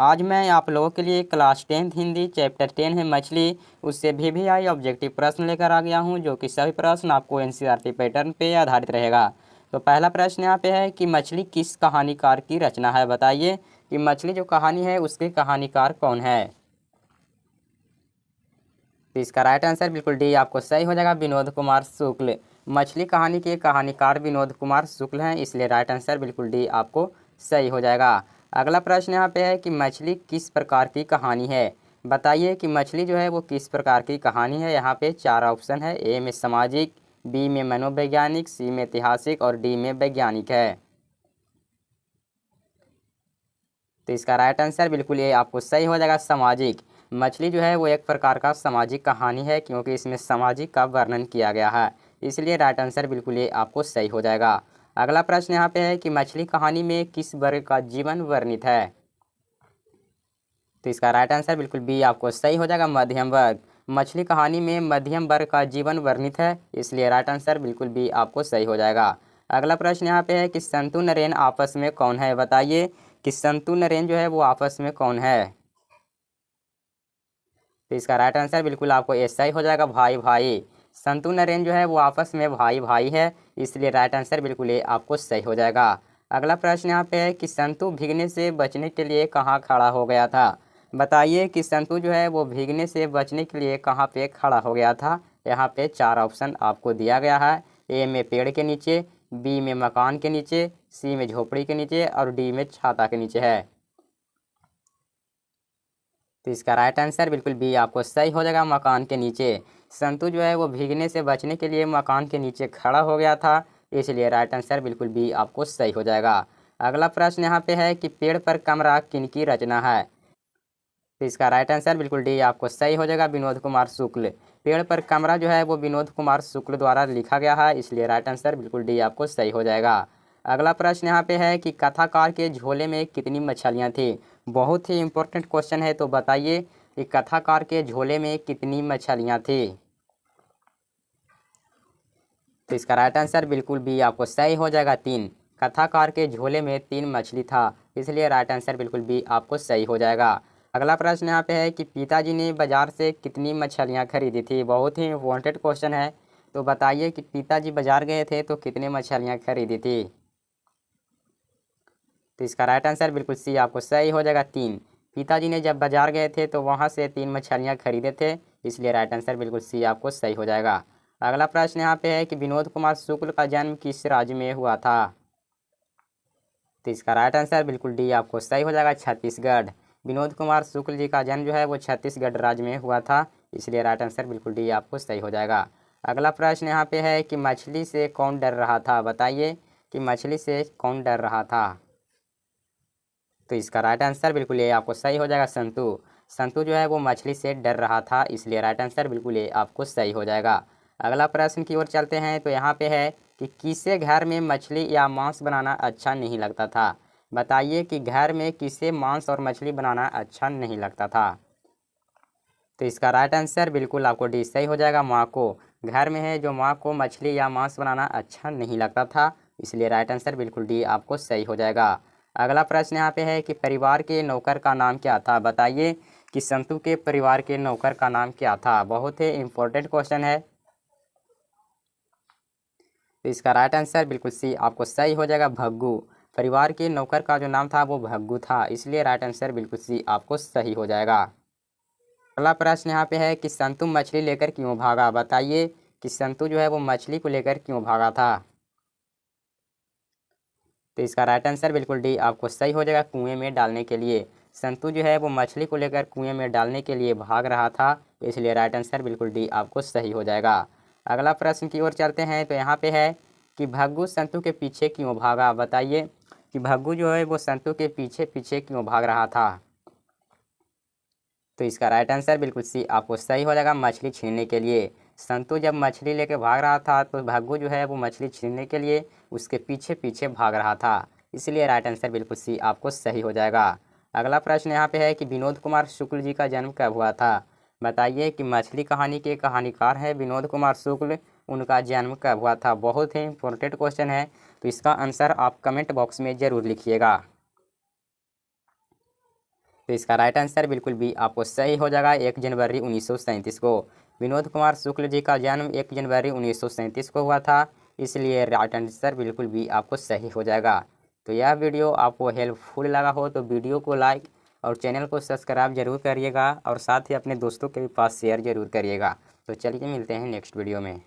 आज मैं आप लोगों के लिए क्लास 10th हिंदी चैप्टर 10 है मछली, उससे वीवीआई ऑब्जेक्टिव प्रश्न लेकर आ गया हूं, जो कि सभी प्रश्न आपको एनसीईआरटी पैटर्न पे आधारित रहेगा। तो पहला प्रश्न यहाँ पे है कि मछली किस कहानीकार की रचना है। बताइए कि मछली जो कहानी है उसके कहानीकार कौन है। तो इसका राइट आंसर बिल्कुल डी आपको सही हो जाएगा, विनोद कुमार शुक्ल। मछली कहानी के कहानीकार विनोद कुमार शुक्ल हैं, इसलिए राइट आंसर बिल्कुल डी आपको सही हो जाएगा। अगला प्रश्न यहाँ पे है कि मछली किस प्रकार की कहानी है। बताइए कि मछली जो है वो किस प्रकार की कहानी है। यहाँ पे चार ऑप्शन है, ए में सामाजिक, बी में मनोवैज्ञानिक, सी में ऐतिहासिक और डी में वैज्ञानिक है। तो इसका राइट आंसर बिल्कुल ये आपको सही हो जाएगा, सामाजिक। मछली जो है वो एक प्रकार का सामाजिक कहानी है, क्योंकि इसमें सामाजिक का वर्णन किया गया है, इसलिए राइट आंसर बिल्कुल ये आपको सही हो जाएगा। अगला प्रश्न यहाँ पे है कि मछली कहानी में किस वर्ग का जीवन वर्णित है। तो इसका राइट आंसर बिल्कुल बी आपको सही हो जाएगा, मध्यम वर्ग। मछली कहानी में मध्यम वर्ग का जीवन वर्णित है, इसलिए राइट आंसर बिल्कुल बी आपको सही हो जाएगा। अगला प्रश्न यहाँ पे है कि संतु नरेन आपस में कौन है। बताइए कि संतु नरेन जो है वो आपस में कौन है। तो इसका राइट आंसर बिल्कुल आपको ऐसा ही हो जाएगा, भाई भाई। संतु नरेन जो है वो आपस में भाई भाई है, इसलिए राइट आंसर बिल्कुल ये आपको सही हो जाएगा। अगला प्रश्न यहाँ पे है कि संतु भीगने से बचने के लिए कहाँ खड़ा हो गया था। बताइए कि संतु जो है वो भीगने से बचने के लिए कहाँ पे खड़ा हो गया था। यहाँ पे चार ऑप्शन आपको दिया गया है, ए में पेड़ के नीचे, बी में मकान के नीचे, सी में झोपड़ी के नीचे और डी में छाता के नीचे है। तो इसका राइट आंसर बिल्कुल बी आपको सही हो जाएगा, मकान के नीचे। संतु जो है वो भीगने से बचने के लिए मकान के नीचे खड़ा हो गया था, इसलिए राइट आंसर बिल्कुल बी आपको सही हो जाएगा। अगला प्रश्न यहाँ पे है कि पेड़ पर कमरा किनकी रचना है। तो इसका राइट आंसर बिल्कुल डी आपको सही हो जाएगा, विनोद कुमार शुक्ल। पेड़ पर कमरा जो है वो विनोद कुमार शुक्ल द्वारा लिखा गया है, इसलिए राइट आंसर बिल्कुल डी आपको सही हो जाएगा। अगला प्रश्न यहाँ पे है कि कथाकार के झोले में कितनी मछलियाँ थी। बहुत ही इंपॉर्टेंट क्वेश्चन है, तो बताइए कि कथाकार के झोले में कितनी मछलियाँ थी। तो इसका राइट आंसर बिल्कुल भी आपको सही हो जाएगा, तीन। कथाकार के झोले में तीन मछली था, इसलिए राइट आंसर बिल्कुल भी आपको सही हो जाएगा। अगला प्रश्न यहाँ पे है कि पिताजी ने बाजार से कितनी मछलियाँ खरीदी थी। बहुत ही इम्पोर्टेंट क्वेश्चन है, तो बताइए कि पिताजी बाजार गए थे तो कितनी मछलियाँ खरीदी थी। तो इसका राइट आंसर बिल्कुल सी आपको सही हो जाएगा, तीन। पिताजी ने जब बाजार गए थे तो वहाँ से तीन मछलियाँ खरीदे थे, इसलिए राइट आंसर बिल्कुल सी आपको सही हो जाएगा। अगला प्रश्न यहाँ पे है कि विनोद कुमार शुक्ल का जन्म किस राज्य में हुआ था। तो इसका राइट आंसर बिल्कुल डी आपको सही हो जाएगा, छत्तीसगढ़। विनोद कुमार शुक्ल जी का जन्म जो है वो छत्तीसगढ़ राज्य में हुआ था, इसलिए राइट आंसर बिल्कुल डी आपको सही हो जाएगा। अगला प्रश्न यहाँ पे है कि मछली से कौन डर रहा था। बताइए कि मछली से कौन डर रहा था। तो इसका राइट आंसर बिल्कुल ये आपको सही हो जाएगा, संतु। संतु जो है वो मछली से डर रहा था, इसलिए राइट आंसर बिल्कुल ये आपको सही हो जाएगा। अगला प्रश्न की ओर चलते हैं, तो यहाँ पे है कि किसे घर में मछली या मांस बनाना अच्छा नहीं लगता था। बताइए कि घर में किसे मांस और मछली बनाना अच्छा नहीं लगता था। तो इसका राइट आंसर बिल्कुल आपको डी सही हो जाएगा, माँ को। घर में है जो माँ को मछली या मांस बनाना अच्छा नहीं लगता था, इसलिए राइट आंसर बिल्कुल डी आपको सही हो जाएगा। अगला प्रश्न यहाँ पे है कि परिवार के नौकर का नाम क्या था। बताइए कि संतु के परिवार के नौकर का नाम क्या था। बहुत ही इंपॉर्टेंट क्वेश्चन है, तो इसका राइट आंसर बिल्कुल सी आपको सही हो जाएगा, भग्गू। परिवार के नौकर का जो नाम था वो भग्गू था, इसलिए राइट आंसर बिल्कुल सी आपको सही हो जाएगा। अगला प्रश्न यहाँ पे है कि संतु मछली लेकर क्यों भागा। बताइए कि संतु जो है वो मछली को लेकर क्यों भागा था। तो इसका राइट आंसर बिल्कुल डी आपको सही हो जाएगा, कुएं में डालने के लिए। संतु जो है वो मछली को लेकर कुएं में डालने के लिए भाग रहा था, इसलिए राइट आंसर बिल्कुल डी आपको सही हो जाएगा। अगला प्रश्न की ओर चलते हैं, तो यहाँ पे है कि भग्गू संतु के पीछे क्यों भागा। बताइए कि भग्गू जो है वो संतु के पीछे पीछे क्यों भाग रहा था। तो इसका राइट आंसर बिल्कुल सी आपको सही हो जाएगा, मछली छीनने के लिए। संतु जब मछली लेके भाग रहा था तो भग्गू जो है वो मछली छीनने के लिए उसके पीछे पीछे भाग रहा था, इसलिए राइट आंसर बिल्कुल सी आपको सही हो जाएगा। अगला प्रश्न यहाँ पे है कि विनोद कुमार शुक्ल जी का जन्म कब हुआ था। बताइए कि मछली कहानी के कहानीकार हैं विनोद कुमार शुक्ल, उनका जन्म कब हुआ था। बहुत ही इंपॉर्टेंट क्वेश्चन है, तो इसका आंसर आप कमेंट बॉक्स में ज़रूर लिखिएगा। तो इसका राइट आंसर बिल्कुल बी आपको सही हो जाएगा, 1 जनवरी 1937 को। विनोद कुमार शुक्ल जी का जन्म 1 जनवरी 1937 को हुआ था, इसलिए राइट आंसर बिल्कुल बी आपको सही हो जाएगा। तो यह वीडियो आपको हेल्पफुल लगा हो तो वीडियो को लाइक और चैनल को सब्सक्राइब जरूर करिएगा और साथ ही अपने दोस्तों के भी पास शेयर जरूर करिएगा। तो चलिए मिलते हैं नेक्स्ट वीडियो में।